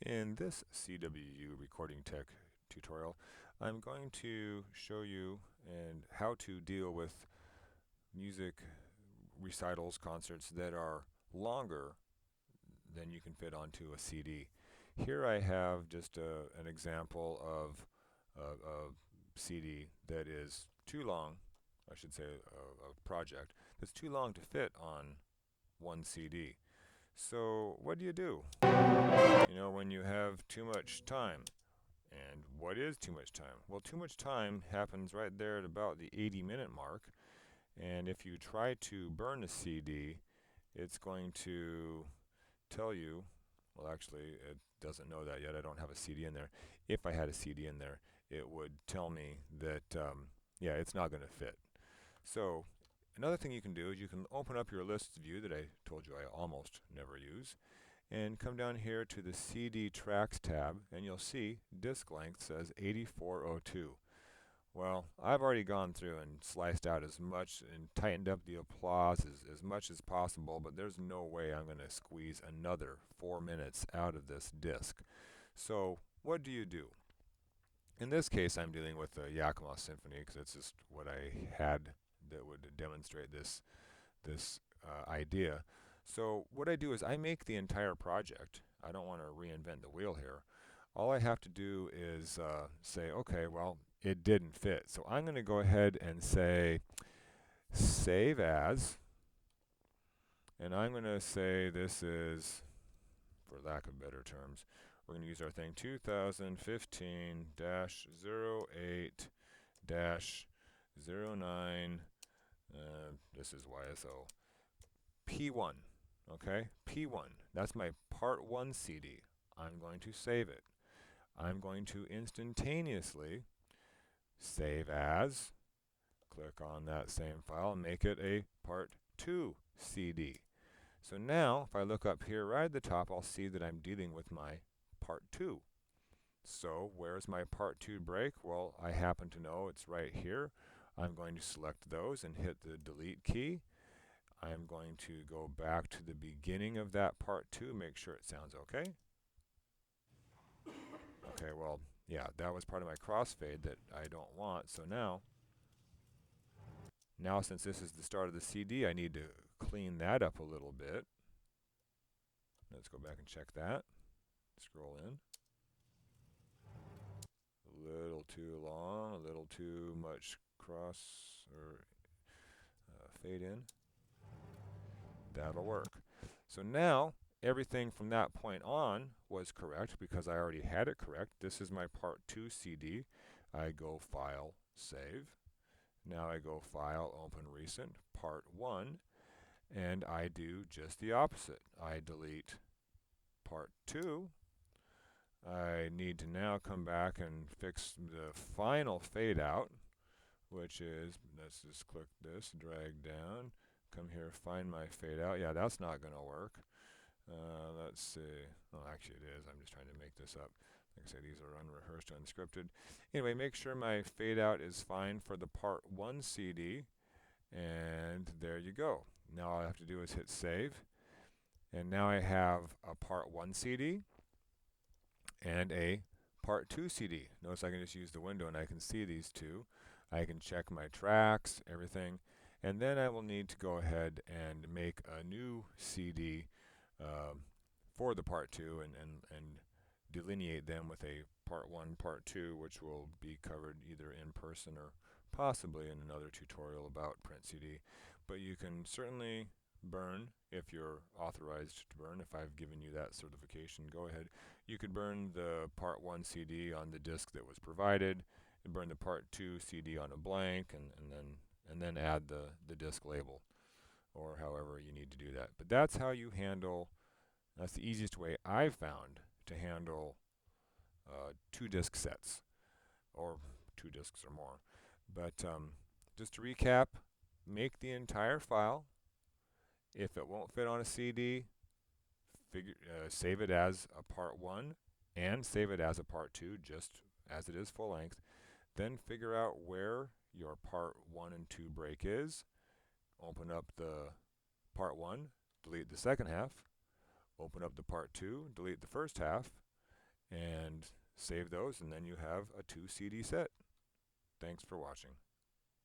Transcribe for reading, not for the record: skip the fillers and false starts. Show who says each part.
Speaker 1: In this CWU recording tech tutorial, I'm going to show you and how to deal with music recitals, concerts that are longer than you can fit onto a CD. Here I have just an example of a CD that is too long, I should say a project, that's too long to fit on one CD. So what do? You know, when you have too much time. And what is too much time? Well, too much time happens right there at about the 80-minute mark. And if you try to burn a CD, it's going to tell you, well, actually, it doesn't know that yet. I don't have a CD in there. If I had a CD in there, it would tell me that, yeah, it's not going to fit. So another thing you can do is you can open up your lists view that I told you I almost never use, and come down here to the CD Tracks tab, and you'll see disk length says 8402. Well, I've already gone through and sliced out as much and tightened up the applause as much as possible, but there's no way I'm going to squeeze another 4 minutes out of this disk. So what do? In this case, I'm dealing with the Yakima Symphony because it's just what I had that would demonstrate this idea. So what I do is I make the entire project. I don't want to reinvent the wheel here. All I have to do is say, okay, well, it didn't fit. So I'm going to go ahead and say save as, and I'm going to say this is, for lack of better terms, we're going to use our thing 2015-08-09. This is YSO. P1, okay? P1, that's my part 1 CD. I'm going to save it. I'm going to instantaneously save as, click on that same file, and make it a part 2 CD. So now, if I look up here right at the top, I'll see that I'm dealing with my part 2. So where's my part 2 break? Well, I happen to know it's right here. I'm going to select those and hit the delete key. I'm going to go back to the beginning of that part 2, make sure it sounds okay. Okay, well, yeah, that was part of my crossfade that I don't want. So now since this is the start of the CD, I need to clean that up a little bit. Let's go back and check that. Scroll in. A little too long, a little too much cross or fade in. That'll work. So now everything from that point on was correct because I already had it correct. This is my part 2 CD. I go File, Save. Now I go File, Open Recent, part 1, and I do just the opposite. I delete part 2. I need to now come back and fix the final fade out, which is, let's just click this, drag down, come here, find my fade out. Yeah, that's not going to work. Let's see. Oh, actually it is. I'm just trying to make this up. Like I say, these are unrehearsed, unscripted. Anyway, make sure my fade out is fine for the part 1 CD. And there you go. Now all I have to do is hit save. And now I have a part 1 CD and a part 2 CD. Notice I can just use the window and I can see these two. I can check my tracks, everything. And then I will need to go ahead and make a new CD for the part 2 and delineate them with a part 1, part 2, which will be covered either in person or possibly in another tutorial about print CD. But you can certainly burn if you're authorized to burn. If I've given you that certification, go ahead. You could burn the part 1 CD on the disk that was provided, and burn the part 2 CD on a blank, and then add the disk label, or however you need to do that. But that's how you handle. That's the easiest way I've found to handle 2 disk sets, or 2 disks or more. But just to recap, make the entire file. If it won't fit on a CD, save it as a part 1 and save it as a part 2, just as it is full length. Then figure out where your part 1 and 2 break is. Open up the part 1, delete the second half. Open up the part 2, delete the first half. and save those, and then you have a 2 CD set. Thanks for watching.